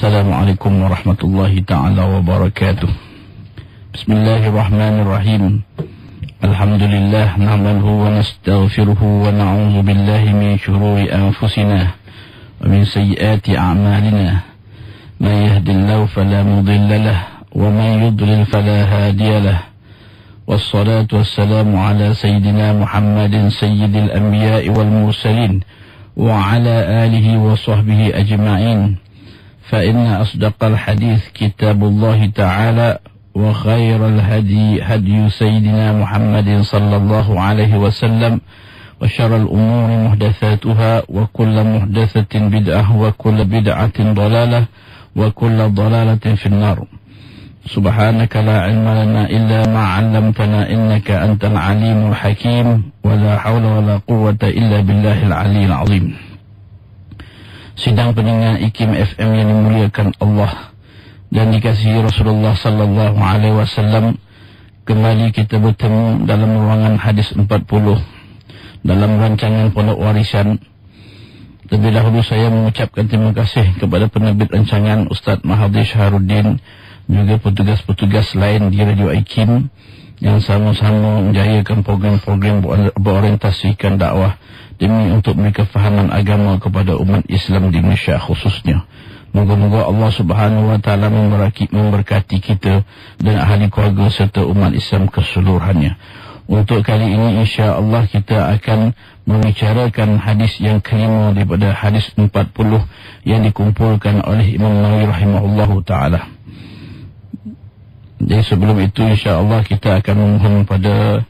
Assalamualaikum warahmatullahi ta'ala wabarakatuh. Bismillahirrahmanirrahim. Alhamdulillah nahmaduhu wa nastaghfiruhu wa na'udzu billahi min shururi anfusina wa min sayyiati a'malina. Man yahdihillahu fala mudilla lahu wa man yudlil fala hadiya lahu. Wassalatu wassalamu ala sayyidina Muhammadin sayyidil anbiya'i wal mursalin wa ala alihi wa sahbihi ajma'in. فإن أصدق الحديث كتاب الله تعالى وخير الهدي هدي سيدنا محمد صلى الله عليه وسلم وشر الأمور محدثاتها وكل محدثة بدعة وكل بدعة ضلالة وكل ضلالة في النار. سبحانك لا علم لنا إلا ما علمتنا إنك أنت العليم الحكيم ولا حول ولا قوة إلا بالله العلي العظيم. Sidang pendengar IKIM FM yang dimuliakan Allah dan dikasihi Rasulullah sallallahu alaihi wasallam, kembali kita bertemu dalam ruangan hadis 40 dalam rancangan Pondok Warisan. Terlebih dahulu saya mengucapkan terima kasih kepada penerbit rancangan Ustaz Mahathir Syahrudin, juga petugas-petugas lain di Radio IKIM yang sama-sama menjayakan program-program berorientasikan dakwah demi untuk memberi kefahaman agama kepada umat Islam di Malaysia khususnya. Moga-moga Allah Subhanahu wa taala memberkati kita dan ahli keluarga serta umat Islam keseluruhannya. Untuk kali ini insya-Allah kita akan membicarakan hadis yang kelima daripada hadis 40 yang dikumpulkan oleh Imam Nawawi rahimahullahu taala. Jadi sebelum itu insya-Allah kita akan memohon pada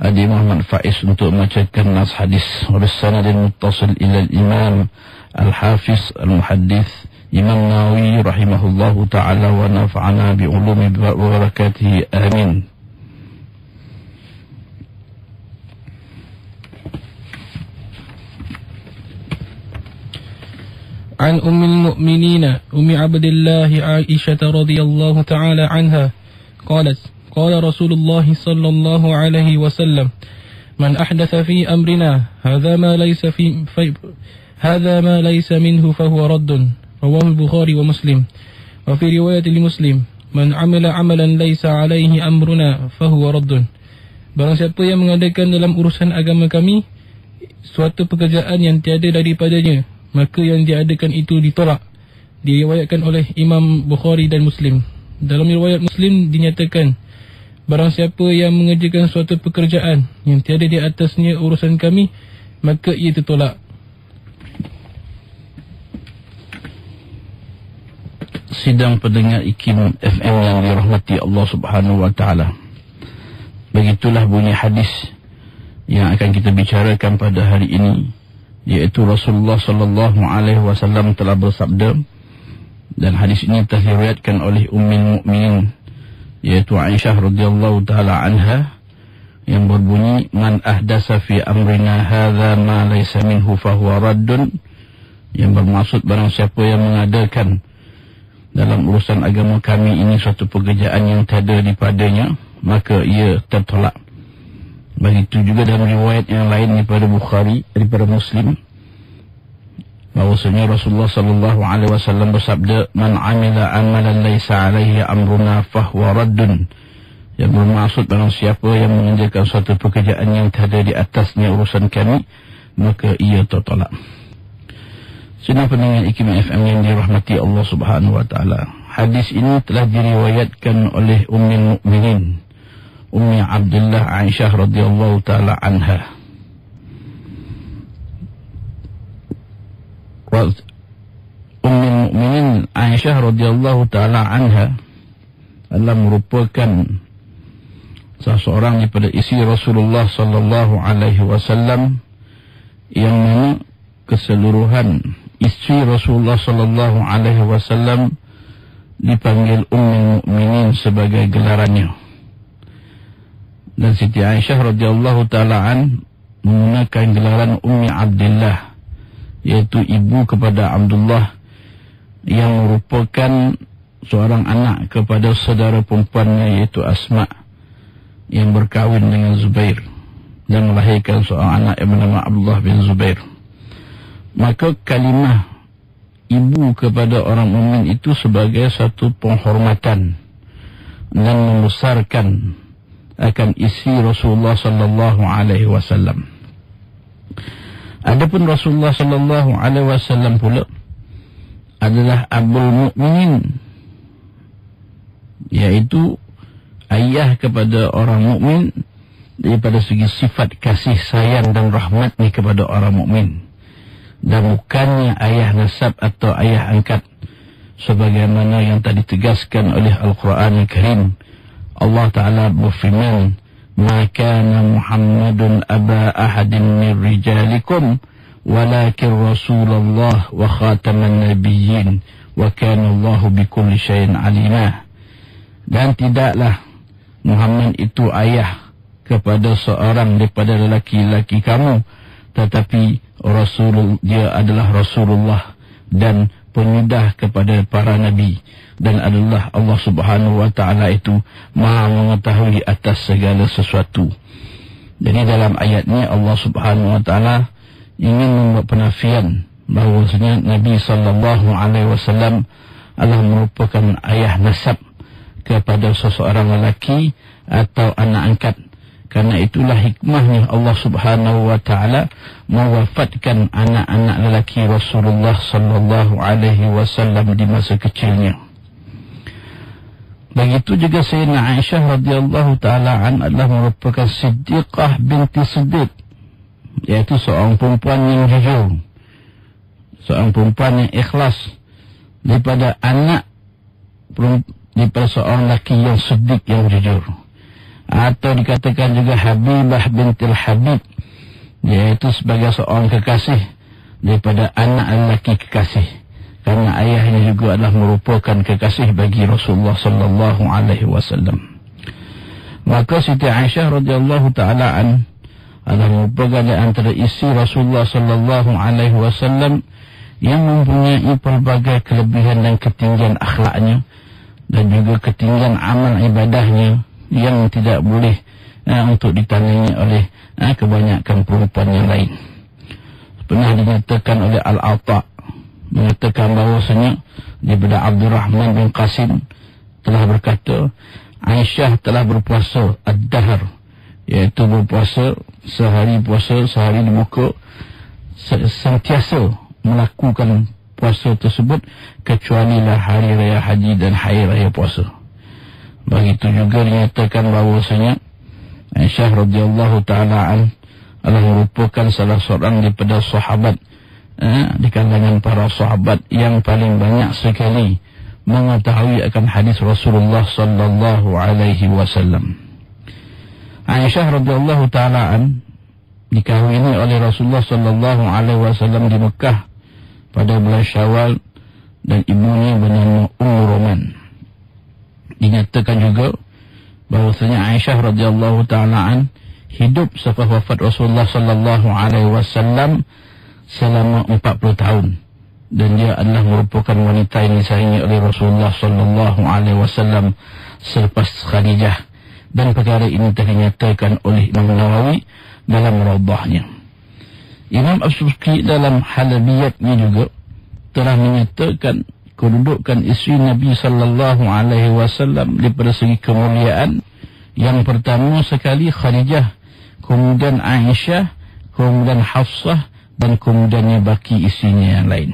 Adi Muhammad Faiz untuk membacakan nas hadis bersanadin muttasil ila al-Imam Al-Hafiz Al-Muhaddith Imam Nawawi rahimahullahu ta'ala wa nafa'ana bi'ulumi wa barakatihi amin. عن المؤمنين عبد الله عائشة رضي الله تعالى عنها قالت قال رسول الله صلى الله عليه وسلم من أحدث في أمرنا هذا ما ليس منه فهو رد. رواه البخاري ومسلم. وفي رواية لمسلم من عمل عملا ليس عليه أمرنا فهو رد. Barang siapa yang mengadakan dalam urusan agama kami suatu pekerjaan yang tiada daripadanya, maka yang diadakan itu ditolak. Diriwayatkan oleh Imam Bukhari dan Muslim. Dalam riwayat Muslim dinyatakan, barang siapa yang mengerjakan suatu pekerjaan yang tiada di atasnya urusan kami, maka ia tertolak. Sidang pendengar IKIM FM yang dirahmati Allah Subhanahu wa taala. Begitulah bunyi hadis yang akan kita bicarakan pada hari ini, yaitu Rasulullah sallallahu alaihi wasallam telah bersabda, dan hadis ini telah diriwayatkan oleh Ummul Mukminin yaitu Aisyah radhiyallahu taala anha, yang berbunyi man ahdasa fi amrina hadza ma laysa minhu fahuwa raddun, yang bermaksud barang siapa yang mengadakan dalam urusan agama kami ini suatu pekerjaan yang tiada daripadanya, maka ia tertolak. Begitu juga dalam riwayat yang lain daripada Bukhari, daripada Muslim, bahwasanya Rasulullah sallallahu alaihi wasallam bersabda, man amila amalan laisa alaihi amruna fahuwa raddun, yang bermaksud barang siapa yang mengerjakan suatu pekerjaan yang tiada di atasnya urusan kami, maka ia tertolak. Sidang pendengar IKIM FM yang dirahmati Allah Subhanahu wa taala, hadis ini telah diriwayatkan oleh Ummul Mukminin Ummi Abdullah Aisyah radhiyallahu taala anha. Ummul Mukminin Aisyah radhiyallahu taala anha adalah merupakan salah seorang daripada isteri Rasulullah sallallahu alaihi wasallam, yang mana keseluruhan isteri Rasulullah sallallahu alaihi wasallam dipanggil Ummul Mukminin sebagai gelarannya. Dan Siti Aisyah radhiyallahu taala menggunakan gelaran Ummi Abdullah, yaitu ibu kepada Abdullah, yang merupakan seorang anak kepada saudara perempuannya yaitu Asma, yang berkahwin dengan Zubair dan melahirkan seorang anak yang bernama Abdullah bin Zubair. Maka kalimah ibu kepada orang mukmin itu sebagai satu penghormatan dan membesarkan akan isi Rasulullah sallallahu alaihi wasallam. Adapun Rasulullah sallallahu alaihi wasallam pula adalah abul mukminin, yaitu ayah kepada orang mukmin daripada segi sifat kasih sayang dan rahmatnya kepada orang mukmin, dan bukannya ayah nasab atau ayah angkat sebagaimana yang tadi tegaskan oleh Al-Quran Al-Karim. Allah Ta'ala berfirman, "Ma kana Muhammadun aba ahadin min rijalikum walakin Rasulullah wa khataman nabiyyin wa kana Allahu bikulli syai'in alimah." Dan tidaklah Muhammad itu ayah kepada seorang daripada lelaki-lelaki kamu, tetapi dia adalah Rasulullah dan penyudah kepada para nabi, dan adalah Allah Subhanahu wa ta'ala itu maha mengetahui atas segala sesuatu. Jadi dalam ayat ini Allah Subhanahu wa ta'ala ingin membuat penafian bahawasanya Nabi sallallahu alaihi wasallam adalah merupakan ayah nasab kepada seseorang lelaki atau anak angkat. Karena itulah hikmahnya Allah Subhanahu wa ta'ala mewafatkan anak-anak lelaki Rasulullah sallallahu alaihi wasallam di masa kecilnya. Begitu juga Sayyidina Aisyah radhiyallahu ta'ala an adalah merupakan Siddiqah binti Siddiq, yaitu seorang perempuan yang jujur, seorang perempuan yang ikhlas daripada seorang lelaki yang siddiq, yang jujur. Atau dikatakan juga Habibah bintil Habib, yaitu sebagai seorang kekasih daripada anak lelaki kekasih, karena ayahnya juga adalah merupakan kekasih bagi Rasulullah sallallahu alaihi wasallam. Maka Siti Aisyah radhiyallahu taala an adalah merupakan di antara isi Rasulullah sallallahu alaihi wasallam yang mempunyai pelbagai kelebihan dan ketinggian akhlaknya dan juga ketinggian amal ibadahnya yang tidak boleh untuk ditandingi oleh kebanyakan perempuan yang lain. Pernah dinyatakan oleh Al-Ata, mengatakan bahawasanya daripada Abdurrahman bin Qasim telah berkata, Aisyah telah berpuasa ad-dahr, iaitu berpuasa sehari puasa, sehari dibuka, sentiasa melakukan puasa tersebut kecuali lah hari raya haji dan hari raya puasa. Begitu juga dinyatakan bahawasanya Aisyah radhiyallahu ta'ala an adalah merupakan salah seorang daripada sahabat di kalangan para sahabat yang paling banyak sekali mengetahui akan hadis Rasulullah sallallahu alaihi wasallam. Aisyah radhiyallahu ta'ala an dikahwini oleh Rasulullah sallallahu alaihi wasallam di Mekah pada bulan Syawal, dan ibunya bernama Ummu Roman. Dinyatakan juga bahawasanya Aisyah radhiyallahu ta'ala an hidup selepas wafat Rasulullah sallallahu alaihi wasallam selama 40 tahun, dan dia adalah merupakan wanita yang disayangi oleh Rasulullah sallallahu alaihi wasallam selepas Khadijah, dan perkara ini telah dinyatakan oleh Imam Nawawi dalam Rawdahnya. Imam As-Subki dalam Halabiyatnya juga telah menyatakan kedudukan isteri Nabi sallallahu alaihi wasallam daripada segi kemuliaan. Yang pertama sekali Khadijah, kemudian Aisyah, kemudian Hafsah, dan kemudiannya baki isterinya yang lain.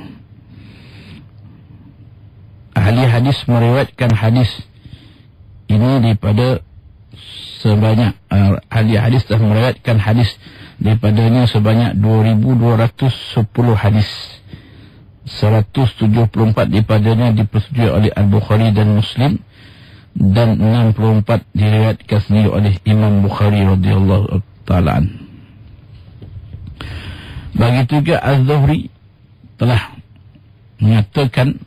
Ahli hadis meriwayatkan hadis ini daripada sebanyak ahli hadis telah meriwayatkan hadis daripadanya sebanyak 2,210 hadis. 174 daripadanya dipersetujui oleh Al-Bukhari dan Muslim, dan 64 diriwayatkan sendiri oleh Imam Bukhari radhiyallahu ta'ala an. Begitu juga Az-Zuhri telah menyatakan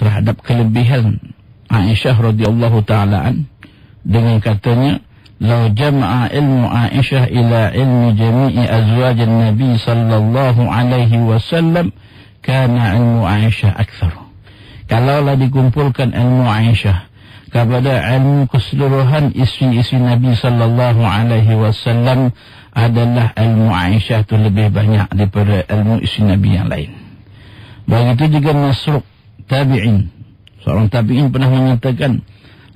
terhadap kelebihan Aisyah radhiyallahu ta'ala an dengan katanya, "Lau jama'a ilmu Aisyah ila ilmi jami'i azwajan Nabi sallallahu alaihi wasallam kana ilmu Aisyah akthar." Kalaulah dikumpulkan ilmu Aisyah kepada ilmu keseluruhan isteri-isteri Nabi sallallahu alaihi wasallam, adalah ilmu Aisyah itu lebih banyak daripada ilmu isteri Nabi yang lain. Begitu juga Masruq tabi'in, seorang tabi'in pernah mengatakan,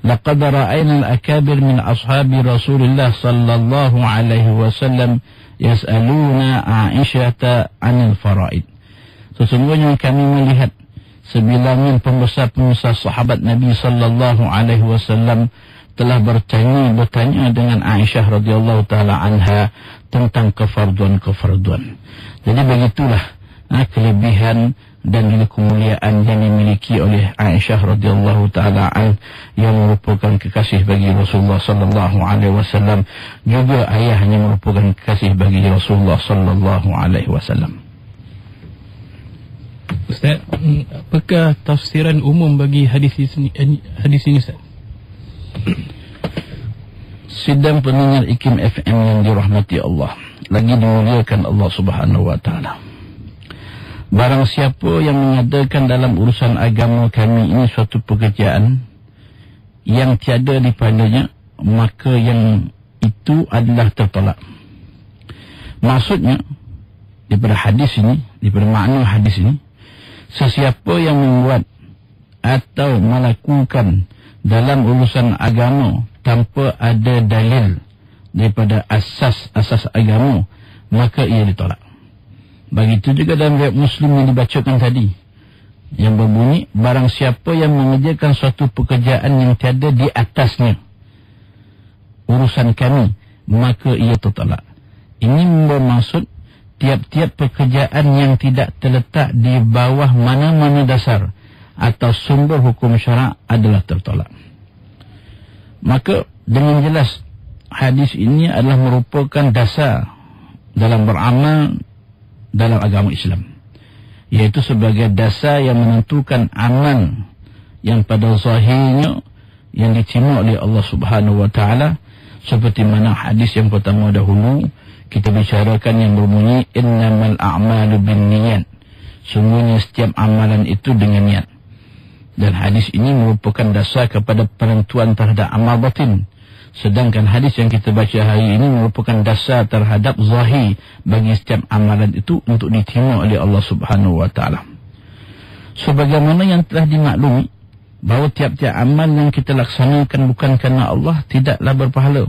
laqad ra'ayna al-akabir min ashabi Rasulillah sallallahu alaihi wasallam yas'aluna Aisyah 'anil fara'id. Sesungguhnya kami melihat sebilangan pembesar-pembesar sahabat Nabi sallallahu alaihi wasallam telah bertanya dengan Aisyah radhiyallahu taala anha tentang kefarduan. Jadi begitulah kelebihan dan juga kemuliaan yang dimiliki oleh Aisyah radhiyallahu taala an, yang merupakan kekasih bagi Rasulullah sallallahu alaihi wasallam, juga ayahnya merupakan kekasih bagi Rasulullah sallallahu alaihi wasallam. Ustaz, apakah tafsiran umum bagi hadis ini Ustaz? Sidang pendengar IKIM FM yang dirahmati Allah, lagi dimuliakan Allah Subhanahu wa taala. Barang siapa yang mengadakan dalam urusan agama kami ini suatu pekerjaan yang tiada dipadanya, maka yang itu adalah tertolak. Maksudnya daripada hadis ini, daripada makna hadis ini, sesiapa yang membuat atau melakukan dalam urusan agama tanpa ada dalil daripada asas agama, maka ia ditolak. Begitu juga dalam riwayat Muslim yang dibacakan tadi, yang berbunyi, barang siapa yang mengerjakan suatu pekerjaan yang tiada di atasnya urusan kami, maka ia tertolak. Ini bermaksud tiap-tiap pekerjaan yang tidak terletak di bawah mana-mana dasar atau sumber hukum syarak adalah tertolak. Maka dengan jelas hadis ini adalah merupakan dasar dalam beramal dalam agama Islam, iaitu sebagai dasar yang menentukan amal yang pada zahirnya yang diterima oleh Allah Subhanahu wa taala, seperti mana hadis yang pertama dahulu kita bicarakan yang berbunyi innamal a'malu binniyat, sungguhnya setiap amalan itu dengan niat. Dan hadis ini merupakan dasar kepada penentuan terhadap amal batin. Sedangkan hadis yang kita baca hari ini merupakan dasar terhadap zahir bagi setiap amalan itu untuk diterima oleh Allah Subhanahu wa taala. Sebagaimana yang telah dimaklumi bahawa tiap-tiap amal yang kita laksanakan bukan kerana Allah tidaklah berpahala.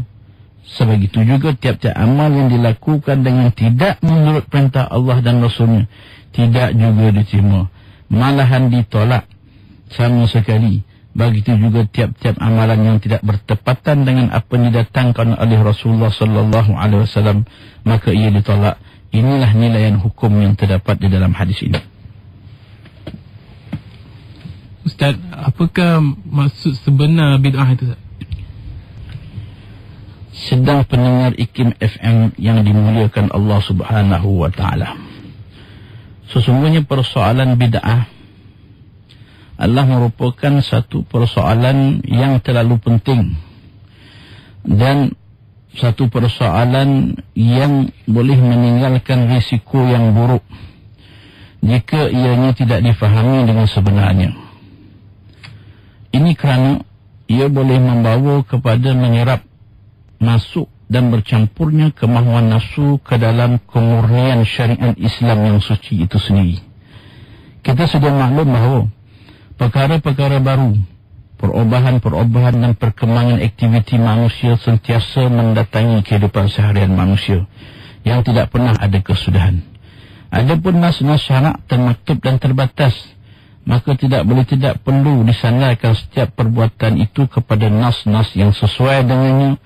Sebegitu juga tiap-tiap amal yang dilakukan dengan tidak menurut perintah Allah dan Rasulnya tidak juga diterima, malahan ditolak sama sekali. Begitu juga tiap-tiap amalan yang tidak bertepatan dengan apa yang didatangkan oleh Rasulullah sallallahu alaihi wasallam, maka ia ditolak. Inilah nilaian hukum yang terdapat di dalam hadis ini. Ustaz, apakah maksud sebenar bid'ah itu? Sedang pendengar IKIM FM yang dimuliakan Allah Subhanahu wa taala, sesungguhnya persoalan bid'ah adalah merupakan satu persoalan yang terlalu penting dan satu persoalan yang boleh meninggalkan risiko yang buruk jika ianya tidak difahami dengan sebenarnya. Ini kerana ia boleh membawa kepada menyerap, masuk dan bercampurnya kemahuan nafsu ke dalam kemurnian syariat Islam yang suci itu sendiri. Kita sudah maklum bahawa perkara-perkara baru, perubahan-perubahan dan perkembangan aktiviti manusia sentiasa mendatangi kehidupan seharian manusia yang tidak pernah ada kesudahan. Adapun nas-nas syarak termaktub dan terbatas, maka tidak perlu disandarkan setiap perbuatan itu kepada nas-nas yang sesuai dengannya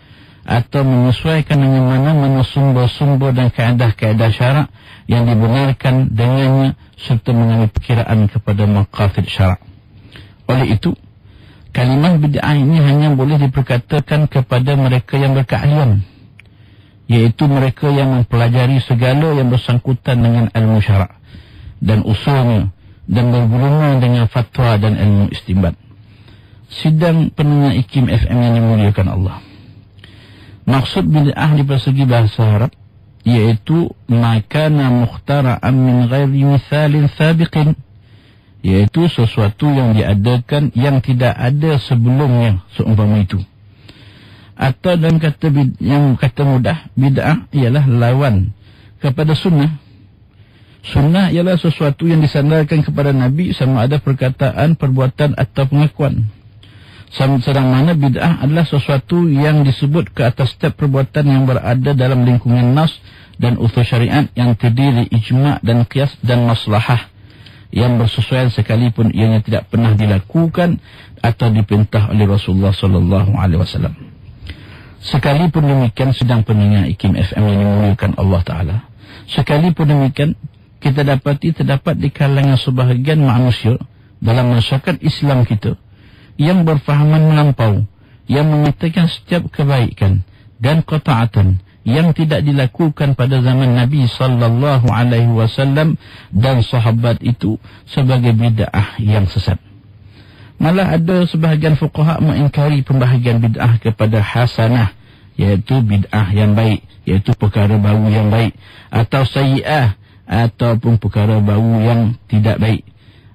atau menyesuaikan dengan mana-mana sumber-sumber dan kaedah-kaedah syarak yang dibenarkan dengannya, serta mengambil perkiraan kepada maqasid syarak. Oleh itu, kalimah bid'ah ini hanya boleh diperkatakan kepada mereka yang berkeahlian, iaitu mereka yang mempelajari segala yang bersangkutan dengan ilmu syarak dan usulnya dan bergulungan dengan fatwa dan ilmu istinbat. Sidang pendengar IKIM FM yang dimuliakan Allah, maksud bid'ah di persegi bahasa Arab iaitu makana mukhtara'an min ghairi misalin sabiqin, iaitu sesuatu yang diadakan yang tidak ada sebelumnya seumpama itu. Atau dalam kata mudah, bid'ah ialah lawan kepada sunnah. Sunnah ialah sesuatu yang disandarkan kepada Nabi, sama ada perkataan, perbuatan atau pengakuan. Sedang mana bid'ah adalah sesuatu yang disebut ke atas setiap perbuatan yang berada dalam lingkungan nas dan usul syariat yang terdiri ijma' dan qiyas dan maslahah yang bersesuaian sekalipun ianya tidak pernah dilakukan atau diperintah oleh Rasulullah sallallahu alaihi wasallam. Sekalipun demikian, sedang pendengar IKIM FM yang dimuliakan Allah Ta'ala, sekalipun demikian, kita dapati terdapat di kalangan sebahagian manusia dalam masyarakat Islam kita yang berfahaman melampau, yang mengatakan setiap kebaikan dan qata'atan yang tidak dilakukan pada zaman Nabi sallallahu alaihi wasallam dan sahabat itu sebagai bid'ah yang sesat. Malah ada sebahagian fuqaha mengingkari pembahagian bid'ah kepada hasanah, iaitu bid'ah yang baik, iaitu perkara baru yang baik, atau sayyi'ah, ataupun perkara baru yang tidak baik,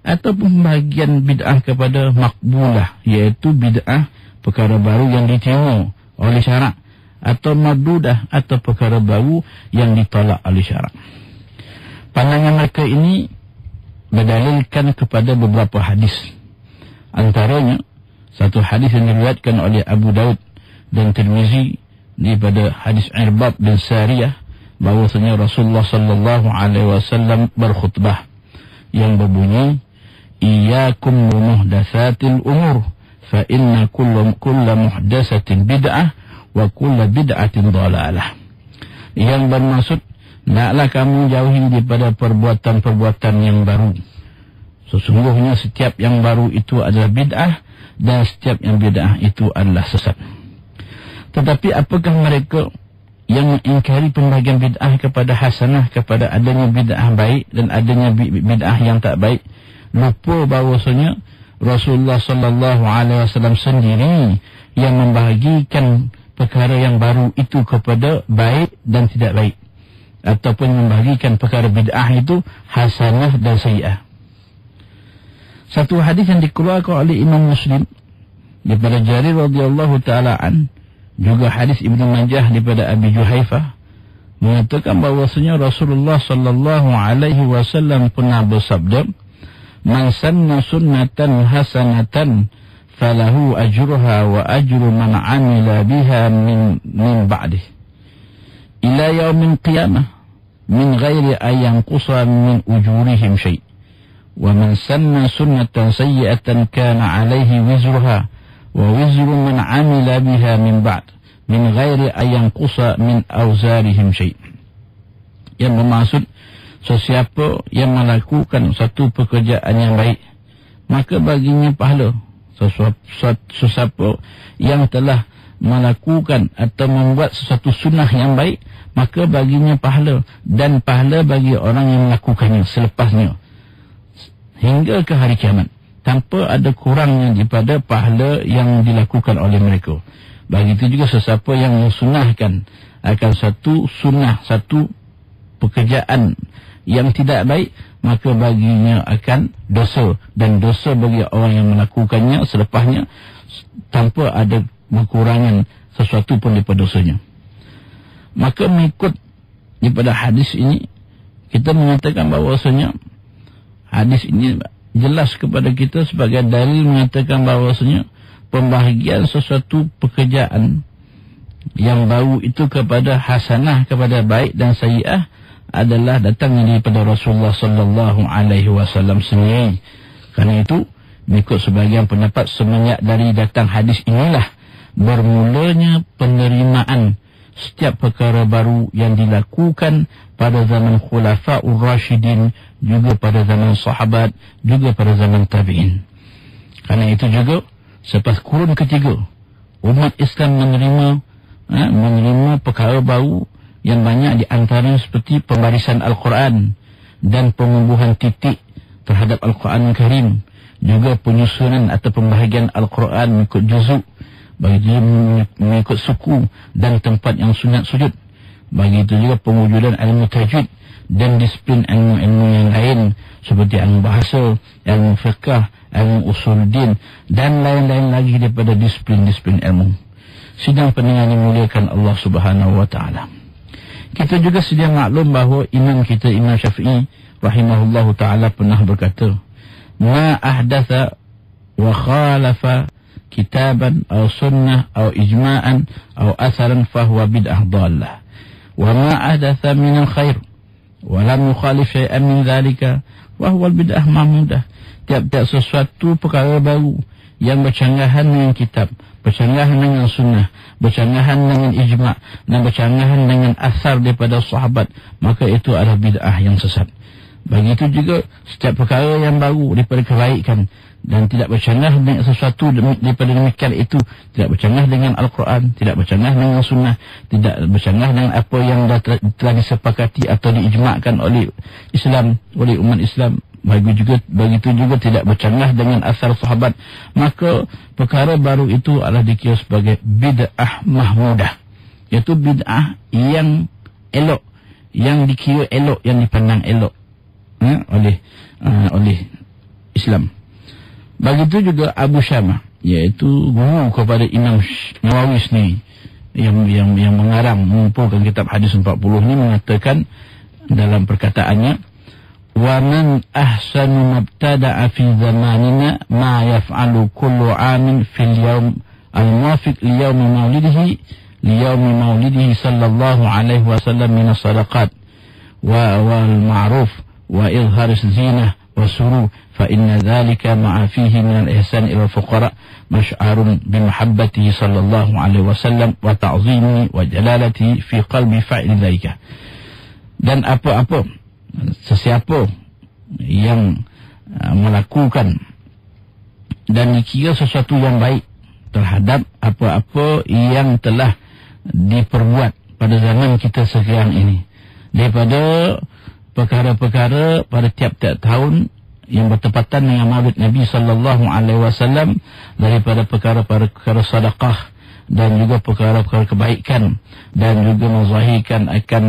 ataupun pembahagian bid'ah kepada makbulah, iaitu bid'ah perkara baru yang diterima oleh syarak, atau mardudah, atau perkara baru yang ditolak oleh syarak. Pandangan mereka ini berdalilkan kepada beberapa hadis. Antaranya satu hadis yang diriwayatkan oleh Abu Daud dan Tirmizi daripada hadis Irbad bin Sariyah, bahwasanya Rasulullah sallallahu alaihi wasallam berkhutbah yang berbunyi, "Iyyakum muhdatsatil umur, fa inna kulla muhdatsatin bid'ah wa kulla bid'atin dhalalah." Yang bermaksud, hendaklah kamu jauhi daripada perbuatan-perbuatan yang baru. Sesungguhnya setiap yang baru itu adalah bid'ah, dan setiap yang bid'ah itu adalah sesat. Tetapi apakah mereka yang mengingkari pembagian bid'ah kepada hasanah, kepada adanya bid'ah baik dan adanya bid'ah yang tak baik, lupa bahawasanya Rasulullah sallallahu alaihi wasallam sendiri yang membahagikan perkara yang baru itu kepada baik dan tidak baik, ataupun membahagikan perkara bid'ah itu hasanah dan sayyi'ah. Satu hadis yang dikeluarkan oleh Imam Muslim daripada Jarir radhiyallahu taala an, juga hadis Ibnu Majah daripada Abi Juhaifah, mengatakan bahwasanya Rasulullah sallallahu alaihi wasallam pernah bersabda, "Man sanna sunnatan hasanatan falahu ajruha wa ajru man amila biha min ba'dih ila yaumil qiyamah min ghairi an yanqusa min ujurihim syai'. Wa man sanna sunnatan sayyi'atan kana 'alaihi wizruha wa wizru man 'amila biha min ba'd min ghairi an yanqusa min awzarihim syai'." Yang bermaksud, sesiapa yang melakukan satu pekerjaan yang baik, maka baginya pahala. Sesiapa yang telah melakukan atau membuat sesuatu sunnah yang baik, maka baginya pahala, dan pahala bagi orang yang melakukannya selepasnya hingga ke hari kiamat, tanpa ada kurangnya daripada pahala yang dilakukan oleh mereka. Begitu juga sesiapa yang mensunahkan akan satu sunnah, satu pekerjaan yang tidak baik, maka baginya akan dosa, dan dosa bagi orang yang melakukannya selepasnya tanpa ada kekurangan sesuatu pun daripada dosanya. Maka mengikut daripada hadis ini, kita mengatakan bahawasanya hadis ini jelas kepada kita sebagai dalil mengatakan bahawasanya pembahagian sesuatu pekerjaan yang baru itu kepada hasanah, kepada baik dan sayyi'ah adalah datangnya daripada Rasulullah sallallahu alaihi wasallam sendiri. Kerana itu, mengikut sebagian pendapat, semenjak dari datang hadis inilah bermulanya penerimaan setiap perkara baru yang dilakukan pada zaman Khulafa'ur Rashidin, juga pada zaman sahabat, juga pada zaman tabi'in. Kerana itu juga, selepas kurun ketiga, umat Islam menerima perkara baru yang banyak, di antaranya seperti pembarisan Al-Quran dan pengubuhan titik terhadap Al-Quran Karim, juga penyusunan atau pembahagian Al-Quran mengikut juzuk, begitu mengikut suku dan tempat yang sunat sujud. Begitu juga pewujudan ilmu tajwid dan disiplin ilmu-ilmu yang lain seperti ilmu bahasa, ilmu fiqh, ilmu usuluddin, dan lain-lain lagi daripada disiplin-disiplin ilmu. Sidang pendengar yang dimuliakan Allah Subhanahu wa taala, kita juga sedia maklum bahawa imam kita, Imam Syafi'i rahimahullahu ta'ala pernah berkata, ma ahdatha wa khalafa kitaban aw sunnah aw ijma'an aw asaran fahuwa bid'ah dhallah wa ma ahdatha min al-khair wa lam yukhalif syai'an min dhalika wa huwa al-bid'ah mahmudah. Tiap-tiap sesuatu perkara baru yang bercanggahan dengan kitab, bercanggahan dengan sunnah, bercanggahan dengan ijma' dan bercanggahan dengan asar daripada sahabat, maka itu adalah bid'ah yang sesat. Begitu juga setiap perkara yang baru daripada kebaikan dan tidak bercanggah dengan sesuatu daripada demikian itu, tidak bercanggah dengan Al-Quran, tidak bercanggah dengan sunnah, tidak bercanggah dengan apa yang telah disepakati atau diijma'kan oleh Islam, oleh umat Islam. Begitu juga tidak bercanggah dengan asal sahabat, maka perkara baru itu adalah dikira sebagai bid'ah mahmudah, iaitu bid'ah yang elok, yang dikira elok, yang dipandang elok oleh Islam. Begitu juga Abu Syamah, iaitu guru kepada Imam Nawawi sendiri, yang mengarang mengumpulkan kitab hadis 40 ini, mengatakan dalam perkataannya, wa man ahsanu mabtada'a fi zamanina ma yaf'alu kullu 'amin fil yawm al-muwafiq li yawmi maulidihi sallallahu alaihi wasallam min as-sadaqat wal ma'ruf wa izhar az-zinah wa surur fa inna dhalika ma'a fihi min al-ihsan ila al-fuqara mash'arun bi mahabbatihi sallallahu alaihi wasallam wa ta'zimihi wa jalalatihi fi qalbi fa'il dhalika. Dan apa-apa sesiapa yang melakukan dan dikira sesuatu yang baik terhadap apa-apa yang telah diperbuat pada zaman kita sekarang ini, daripada perkara-perkara pada tiap-tiap tahun yang bertepatan dengan Maulid Nabi sallallahu alaihi wasallam, daripada perkara-perkara sedekah dan juga perkara-perkara kebaikan, dan juga menzahirkan akan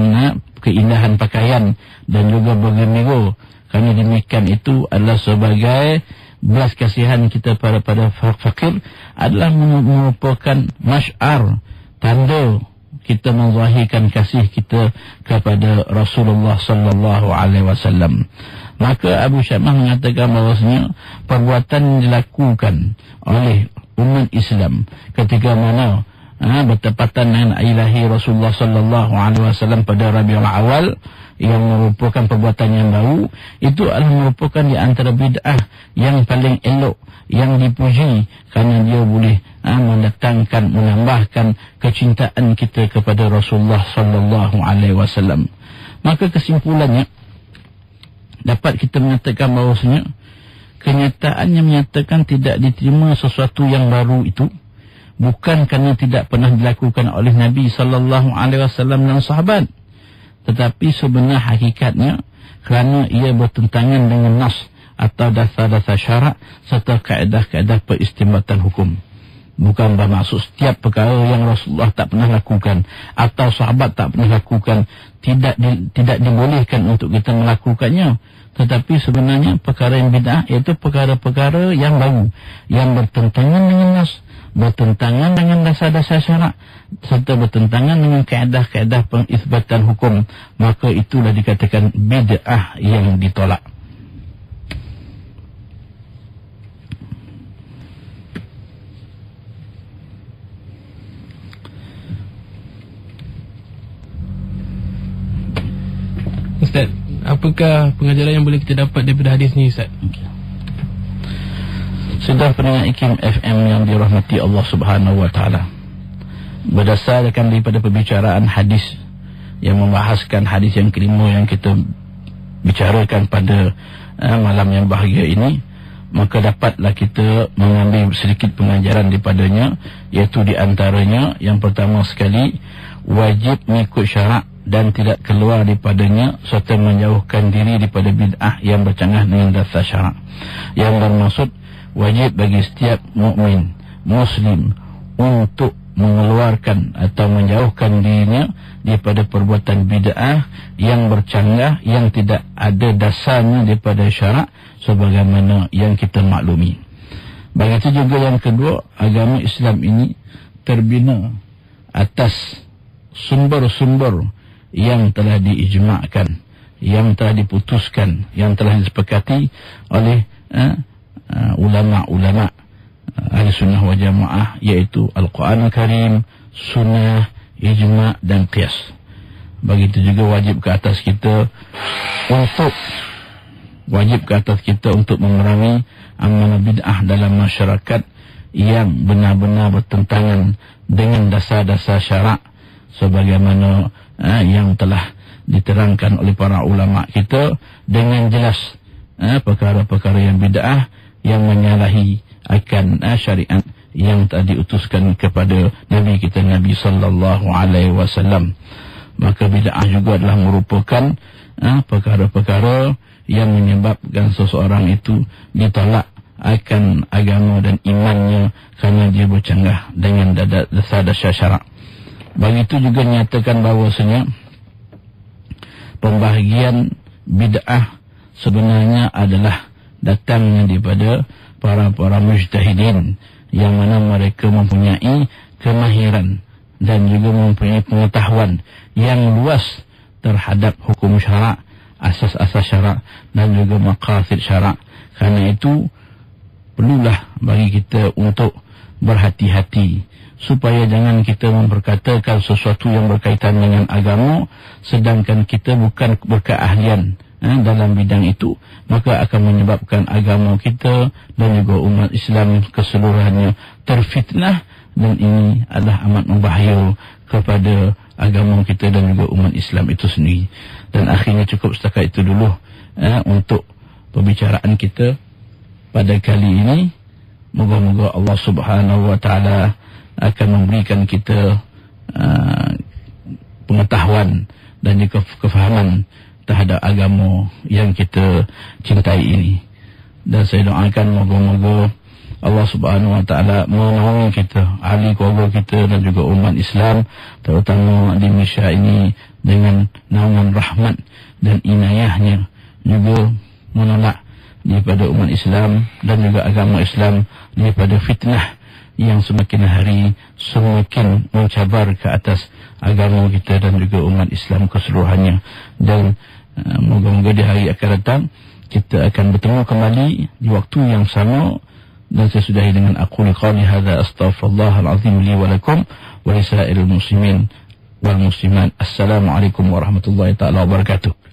keindahan pakaian dan juga bergembira, kerana demikian itu adalah sebagai belas kasihan kita pada fakir, adalah merupakan masyar, tanda kita menzahirkan kasih kita kepada Rasulullah sallallahu alaihi wasallam. Maka Abu Syamah mengatakan bahawasanya perbuatan yang dilakukan oleh umat Islam ketika mana bertepatan dengan ilahi Rasulullah sallallahu alaihi wasallam pada Rabiul Awal, yang merupakan perbuatan yang baru, itu adalah merupakan di antara bid'ah yang paling elok, yang dipuji, kerana dia boleh mendatangkan, menambahkan kecintaan kita kepada Rasulullah sallallahu alaihi wasallam. Maka kesimpulannya dapat kita menyatakan bahawasanya kenyataannya menyatakan tidak diterima sesuatu yang baru itu bukan kerana tidak pernah dilakukan oleh Nabi sallallahu alaihi wasallam dan sahabat, tetapi sebenar hakikatnya kerana ia bertentangan dengan nas atau dasar-dasar syarak serta kaedah-kaedah peristinbatan hukum. Bukan bermaksud setiap perkara yang Rasulullah tak pernah lakukan atau sahabat tak pernah lakukan tidak dibolehkan untuk kita melakukannya, tetapi sebenarnya perkara yang bid'ah iaitu perkara-perkara yang baru, yang bertentangan dengan nas, bertentangan dengan dasar-dasar syarak serta bertentangan dengan kaedah-kaedah pengisbatan hukum, maka itulah dikatakan bid'ah yang ditolak. Ustaz, apakah pengajaran yang boleh kita dapat daripada hadis ni, Ustaz? Sudah pendengar IKIM FM yang dirahmati Allah Subhanahu wa taala, berdasarkan daripada perbicaraan hadis yang membahaskan hadis yang kelima yang kita bicarakan pada malam yang bahagia ini, maka dapatlah kita mengambil sedikit pengajaran daripadanya, iaitu di antaranya yang pertama sekali, wajib mengikut syarak dan tidak keluar daripadanya serta menjauhkan diri daripada bid'ah yang bercanggah dengan dasar syarak. Yang bermaksud wajib bagi setiap mukmin muslim untuk mengeluarkan atau menjauhkan dirinya daripada perbuatan bid'ah yang bercanggah, yang tidak ada dasarnya daripada syarak sebagaimana yang kita maklumi. Begitu juga yang kedua, agama Islam ini terbina atas sumber-sumber yang telah diijma'kan yang telah diputuskan, yang telah disepakati oleh ulama-ulama ahli sunnah wal jamaah, yaitu Al-Quran Al-Karim, sunnah, ijma' dan qiyas. Begitu juga wajib ke atas kita untuk memerangi amalan bid'ah dalam masyarakat yang benar-benar bertentangan dengan dasar-dasar syarak sebagaimana yang telah diterangkan oleh para ulama kita dengan jelas, perkara-perkara yang bid'ah yang menyalahi akan syariat yang tadi diutuskan kepada Nabi kita, Nabi sallallahu alaihi wasallam. Maka bid'ah juga adalah merupakan perkara-perkara yang menyebabkan seseorang itu ditolak akan agama dan imannya kerana dia bercanggah dengan dasar-dasar syarak. Begitu juga nyatakan bahawasanya pembahagian bid'ah sebenarnya adalah datangnya daripada para mujtahidin yang mana mereka mempunyai kemahiran dan juga mempunyai pengetahuan yang luas terhadap hukum syarak, asas-asas syarak dan juga maqasid syarak. Kerana itu perlulah bagi kita untuk berhati-hati supaya jangan kita memperkatakan sesuatu yang berkaitan dengan agama sedangkan kita bukan berkeahlian dalam bidang itu, maka akan menyebabkan agama kita dan juga umat Islam keseluruhannya terfitnah, dan ini adalah amat membahaya kepada agama kita dan juga umat Islam itu sendiri. Dan akhirnya cukup setakat itu dulu untuk pembicaraan kita pada kali ini. Moga-moga Allah Subhanahu wa taala akan memberikan kita pengetahuan dan juga kefahaman terhadap agama yang kita cintai ini. Dan saya doakan moga-moga Allah Subhanahu wa taala menolong kita, ahli keluarga kita dan juga umat Islam terutama di Malaysia ini dengan naungan rahmat dan inayahnya, juga menolak daripada umat Islam dan juga agama Islam daripada fitnah yang semakin hari semakin mencabar ke atas agama kita dan juga umat Islam keseluruhannya. Dan moga-moga di hari akan datang kita akan bertemu kembali di waktu yang sama. Dan saya sudahi dengan aquli qawli hadza astaghfirullahal azim li wa lakum wa lisairil muslimin wal muslimat. Assalamualaikum warahmatullahi taala wabarakatuh.